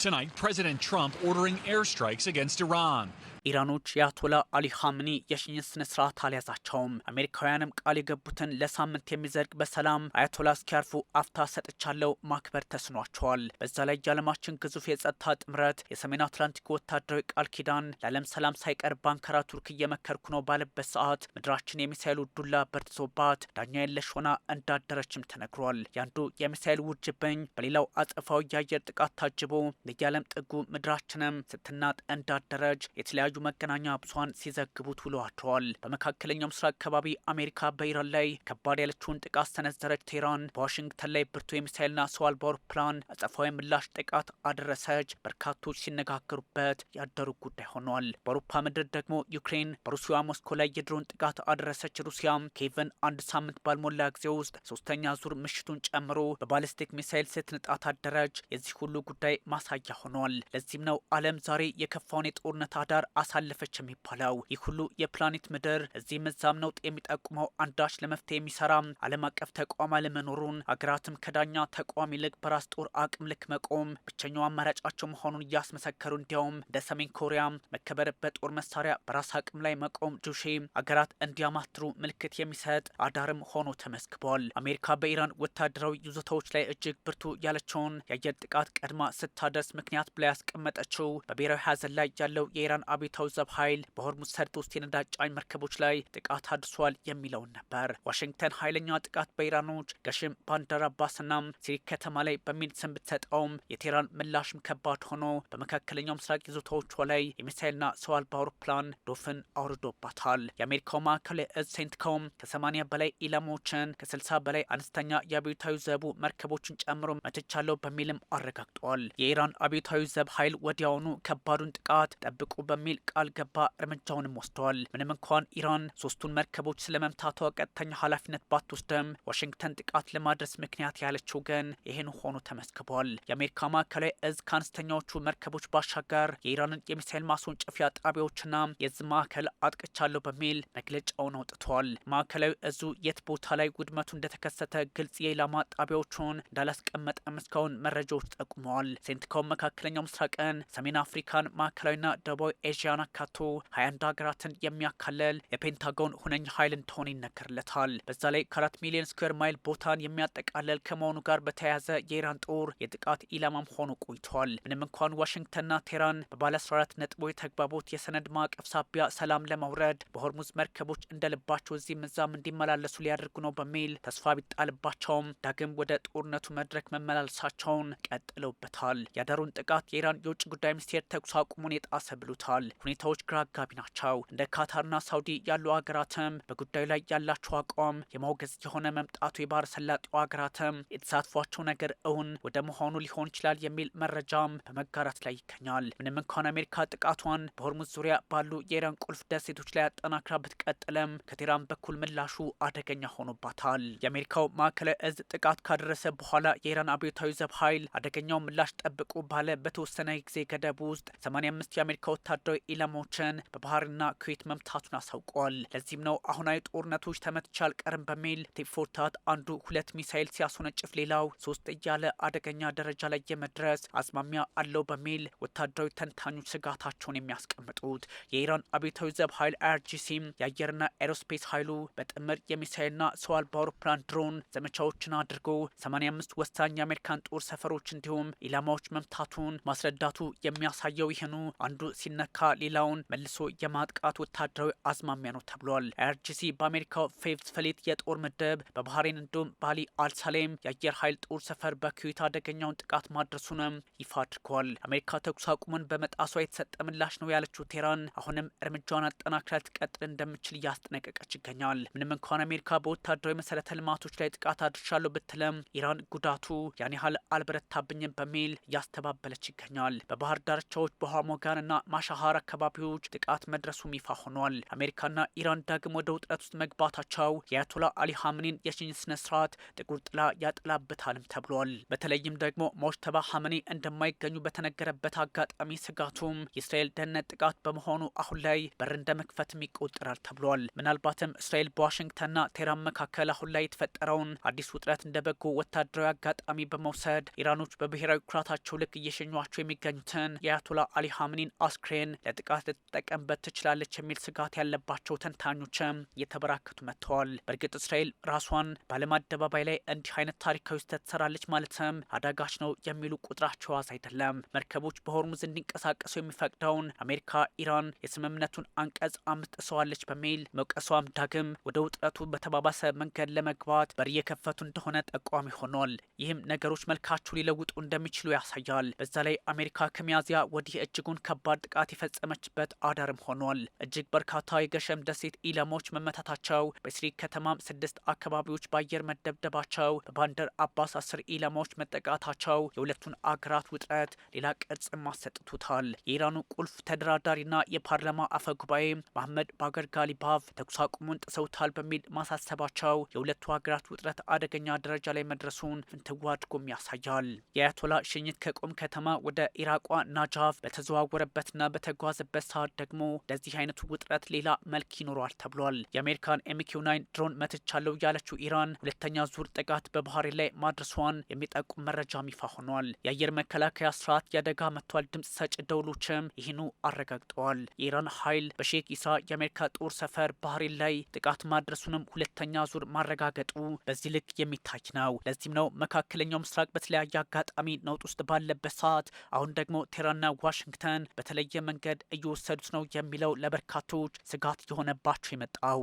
Tonight, President Trump ordering airstrikes against Iran. ኢራኖች የአያቶላ አሊ ኻሜኒ የሽኝት ስነ ስርዓት አልያዛቸውም። አሜሪካውያንም ቃል የገቡትን ለሳምንት የሚዘልቅ በሰላም አያቶላ እስኪያርፉ አፍታ ሰጥቻለው ማክበር ተስኗቸዋል። በዛ ላይ የዓለማችን ግዙፍ የጸጥታ ጥምረት የሰሜን አትላንቲክ ወታደራዊ ቃል ኪዳን ለዓለም ሰላም ሳይቀር በአንካራ ቱርክ እየመከርኩ ነው ባለበት ሰዓት ምድራችን የሚሳይሉ ዱላ በርትሶባት ዳኛ የለሽ ሆና እንዳደረችም ተነግሯል። ያንዱ የሚሳይል ውርጅብኝ በሌላው አጸፋዊ የአየር ጥቃት ታጅቦ ለየዓለም ጥጉ ምድራችንም ስትናጥ እንዳደረች የተለያዩ መገናኛ ብዙሃን ሲዘግቡት ውለው አድረዋል። በመካከለኛው ምስራቅ አካባቢ አሜሪካ በኢራን ላይ ከባድ ያለችውን ጥቃት ሰነዘረች። ቴህራን በዋሽንግተን ላይ ብርቱ የሚሳይልና ሰው አልባ አውሮፕላን አጸፋዊ ምላሽ ጥቃት አደረሰች። በርካቶች ሲነጋገሩበት ያደሩ ጉዳይ ሆኗል። በአውሮፓ ምድር ደግሞ ዩክሬን በሩሲያ ሞስኮ ላይ የድሮን ጥቃት አደረሰች። ሩሲያም ኬቭን አንድ ሳምንት ባልሞላ ጊዜ ውስጥ ሶስተኛ ዙር ምሽቱን ጨምሮ በባሊስቲክ ሚሳይል ስትንጣት አደረች። የዚህ ሁሉ ጉዳይ ማሳያ ሆኗል። ለዚህም ነው ዓለም ዛሬ የከፋውን የጦርነት አዳር አሳለፈች የሚባለው። ይህ ሁሉ የፕላኔት ምድር እዚህም እዛም ነውጥ የሚጠቁመው አንዳች ለመፍትሄ የሚሰራ ዓለም አቀፍ ተቋም አለመኖሩን አገራትም ከዳኛ ተቋም ይልቅ በራስ ጦር አቅም ልክ መቆም ብቸኛው አማራጫቸው መሆኑን እያስመሰከሩ እንዲያውም እንደ ሰሜን ኮሪያ መከበር በጦር መሳሪያ በራስ አቅም ላይ መቆም ጁሼ አገራት እንዲያማትሩ ምልክት የሚሰጥ አዳርም ሆኖ ተመስክቧል። አሜሪካ በኢራን ወታደራዊ ይዞታዎች ላይ እጅግ ብርቱ ያለችውን የአየር ጥቃት ቀድማ ስታደርስ ምክንያት ብላ ያስቀመጠችው በብሔራዊ ሀዘን ላይ ያለው የኢራን አብዮታዊ ዘብ ኃይል በሆርሙዝ ሰርጥ ውስጥ የነዳጅ ጫኝ መርከቦች ላይ ጥቃት አድርሷል የሚለውን ነበር። ዋሽንግተን ኃይለኛ ጥቃት በኢራኖች ገሽም ባንዳር አባስና ሲሪክ ከተማ ላይ በሚል ስም ብትሰጠውም የቴህራን ምላሽም ከባድ ሆኖ በመካከለኛው ምስራቅ ይዞታዎቿ ላይ የሚሳይልና ሰው አልባ አውሮፕላን ዶፍን አውርዶባታል። የአሜሪካው ማዕከላዊ እዝ ሴንትኮም ከ80 በላይ ኢላማዎችን ከ60 በላይ አነስተኛ የአብዮታዊ ዘቡ መርከቦችን ጨምሮ መትቻለው በሚልም አረጋግጧል። የኢራን አብዮታዊ ዘብ ኃይል ወዲያውኑ ከባዱን ጥቃት ጠብቁ በሚል ቃል ገባ እርምጃውንም ወስደዋል። ምንም እንኳን ኢራን ሶስቱን መርከቦች ስለመምታቷ ቀጥተኛ ኃላፊነት ባትወስድም ዋሽንግተን ጥቃት ለማድረስ ምክንያት ያለችው ግን ይህን ሆኖ ተመስክቧል። የአሜሪካ ማዕከላዊ እዝ ከአነስተኛዎቹ መርከቦች ባሻገር የኢራንን የሚሳይል ማስወንጨፊያ ጣቢያዎችና የዝ ማዕከል አጥቅቻለሁ በሚል መግለጫውን አውጥቷል። ማዕከላዊ እዙ የት ቦታ ላይ ውድመቱ እንደተከሰተ ግልጽ የኢላማ ጣቢያዎቹን እንዳላስቀመጠም እስካሁን መረጃዎች ጠቁመዋል። ሴንትኮም መካከለኛው ምስራቅን፣ ሰሜን አፍሪካን፣ ማዕከላዊና ደቡባዊ ኤዥያን አካቶ 21 ሀገራትን የሚያካለል የፔንታጎን ሁነኛ ኃይል እንደሆነ ይነገርለታል። በዛ ላይ ከ4 ሚሊዮን ስኩዌር ማይል ቦታን የሚያጠቃልል ከመሆኑ ጋር በተያያዘ የኢራን ጦር የጥቃት ኢላማም ሆኖ ቆይቷል። ምንም እንኳን ዋሽንግተንና ቴህራን በባለ 14 ነጥቦች የተግባቡት የሰነድ ማዕቀፍ ሳቢያ ሰላም ለማውረድ በሆርሙዝ መርከቦች እንደልባቸው እዚህም እዛም እንዲመላለሱ ሊያደርጉ ነው በሚል ተስፋ ቢጣልባቸውም ዳግም ወደ ጦርነቱ መድረክ መመላለሳቸውን ቀጥለውበታል። ያደሩን ጥቃት የኢራን የውጭ ጉዳይ ሚኒስቴር ተኩስ አቁሙን የጣሰ ብሉታል። ሁኔታዎች ግራ አጋቢ ናቸው። እንደ ካታርና ሳውዲ ያሉ ሀገራትም በጉዳዩ ላይ ያላቸው አቋም የማውገዝ የሆነ መምጣቱ የባህረ ሰላጤው ሀገራትም የተሳትፏቸው ነገር እውን ወደ መሆኑ ሊሆን ይችላል የሚል መረጃም በመጋራት ላይ ይገኛል። ምንም እንኳን አሜሪካ ጥቃቷን በሆርሙዝ ዙሪያ ባሉ የኢራን ቁልፍ ደሴቶች ላይ አጠናክራ ብትቀጥልም ከቴህራን በኩል ምላሹ አደገኛ ሆኖባታል። የአሜሪካው ማዕከላዊ እዝ ጥቃት ካደረሰ በኋላ የኢራን አብዮታዊ ዘብ ኃይል አደገኛው ምላሽ ጠብቁ ባለ በተወሰነ ጊዜ ገደብ ውስጥ 85 የአሜሪካ ወታደራዊ ኢላማዎችን በባህርና ኩዌት መምታቱን አሳውቋል። ለዚህም ነው አሁናዊ ጦርነቶች ተመትቼ አልቀርም በሚል ቴፎርታት አንዱ 2 ሚሳይል ሲያስወነጭፍ ሌላው 3 እያለ አደገኛ ደረጃ ላይ የመድረስ አዝማሚያ አለው በሚል ወታደራዊ ተንታኞች ስጋታቸውን የሚያስቀምጡት። የኢራን አብዮታዊ ዘብ ኃይል አይአርጂሲም የአየርና ኤሮስፔስ ኃይሉ በጥምር የሚሳይልና ሰው አልባ አውሮፕላን ድሮን ዘመቻዎችን አድርጎ 85 ወሳኝ የአሜሪካን ጦር ሰፈሮች እንዲሁም ኢላማዎች መምታቱን ማስረዳቱ የሚያሳየው ይህኑ አንዱ ሲነካ ሌላውን መልሶ የማጥቃት ወታደራዊ አዝማሚያ ነው ተብሏል። አይአርጂሲ በአሜሪካው ፌቭስ ፍሊት የጦር ምድብ በባህሬን እንዲሁም ባሊ አልሳሌም የአየር ኃይል ጦር ሰፈር በኩዌት አደገኛውን ጥቃት ማድረሱንም ይፋ አድርገዋል። አሜሪካ ተኩስ አቁሙን በመጣሷ የተሰጠ ምላሽ ነው ያለችው ቴህራን አሁንም እርምጃዋን አጠናክራ ልትቀጥል እንደምችል እያስጠነቀቀች ይገኛል። ምንም እንኳን አሜሪካ በወታደራዊ መሰረተ ልማቶች ላይ ጥቃት አድርሻለሁ ብትለም ኢራን ጉዳቱ ያን ያህል አልበረታብኝም በሚል እያስተባበለች ይገኛል። በባህር ዳርቻዎች በሆርሙጋንና ማሻሃር አካባቢዎች ጥቃት መድረሱም ይፋ ሆኗል። አሜሪካና ኢራን ዳግም ወደ ውጥረት ውስጥ መግባታቸው የአያቶላ አሊ ሀመኒን የሽኝት ስነ ስርዓት ጥቁር ጥላ ያጥላበታልም ተብሏል። በተለይም ደግሞ ሞጅተባ ሀመኒ እንደማይገኙ በተነገረበት አጋጣሚ ስጋቱም የእስራኤል ደህንነት ጥቃት በመሆኑ አሁን ላይ በር እንደ መክፈትም ይቆጠራል ተብሏል። ምናልባትም እስራኤል በዋሽንግተንና ቴህራን መካከል አሁን ላይ የተፈጠረውን አዲስ ውጥረት እንደ በጎ ወታደራዊ አጋጣሚ በመውሰድ ኢራኖች በብሔራዊ ኩራታቸው ልክ እየሸኟቸው የሚገኙትን የአያቶላ አሊ ሀመኒን አስክሬን ለጥቃት ልትጠቀምበት ትችላለች የሚል ስጋት ያለባቸው ተንታኞችም እየተበራከቱ መጥተዋል። በእርግጥ እስራኤል ራሷን በዓለም አደባባይ ላይ እንዲህ አይነት ታሪካዊ ስህተት ትሰራለች ማለትም አዳጋች ነው የሚሉ ቁጥራቸው ዋዛ አይደለም። መርከቦች በሆርሙዝ እንዲንቀሳቀሱ የሚፈቅደውን አሜሪካ ኢራን የስምምነቱን አንቀጽ 5 ጥሰዋለች በሚል መውቀሷም ዳግም ወደ ውጥረቱ በተባባሰ መንገድ ለመግባት በር እየከፈቱ እንደሆነ ጠቋሚ ሆኗል። ይህም ነገሮች መልካቸው ሊለውጡ እንደሚችሉ ያሳያል። በዛ ላይ አሜሪካ ከሚያዝያ ወዲህ እጅጉን ከባድ ጥቃት የፈጸመችበት አዳርም ሆኗል። እጅግ በርካታ የገሸም ደሴት ኢላማዎች መመታታቸው፣ በሲሪክ ከተማም 6 አካባቢዎች በአየር መደብደባቸው፣ በባንደር አባስ 10 ኢላማዎች መጠቃታቸው የሁለቱን አገራት ውጥረት ሌላ ቅርጽም አሰጥቶታል። የኢራኑ ቁልፍ ተደራዳሪና የፓርላማ አፈ ጉባኤ መሐመድ ባገር ጋሊባቭ ተኩስ አቁሙን ጥሰውታል በሚል ማሳሰባቸው የሁለቱ ሀገራት ውጥረት አደገኛ ደረጃ ላይ መድረሱን ፍንትዋ አድርጎም ያሳያል። የአያቶላ ሽኝት ከቆም ከተማ ወደ ኢራቋ ናጃፍ በተዘዋወረበትና በተጓዘበት ሰዓት ደግሞ ለዚህ አይነቱ ውጥረት ሌላ መልክ ይኖረዋል ተብሏል። የአሜሪካን ኤምኪው9 ድሮን መትቻለው ያለችው ኢራን ሁለተኛ ዙር ጥቃት በባህሬን ላይ ማድረሷን የሚጠቁም መረጃም ይፋ ሆኗል። የአየር መከላከያ ስርዓት የአደጋ መጥቷል ድምጽ ሰጭ ደውሎችም ይህኑ አረጋግጠዋል። የኢራን ኃይል በሼክ ኢሳ የአሜሪካ ጦር ሰፈር ባህሬን ላይ ጥቃት ማድረሱንም ሁለተኛ ዙር ማረጋገጡ በዚህ ልክ የሚታይ ነው። ለዚህም ነው መካከለኛው ምስራቅ በተለያየ አጋጣሚ ነውጥ ውስጥ ባለበት ሰዓት አሁን ደግሞ ቴህራንና ዋሽንግተን በተለየ መንገድ እየወሰዱት ነው የሚለው ለበርካቶች ስጋት የሆነባቸው የመጣው።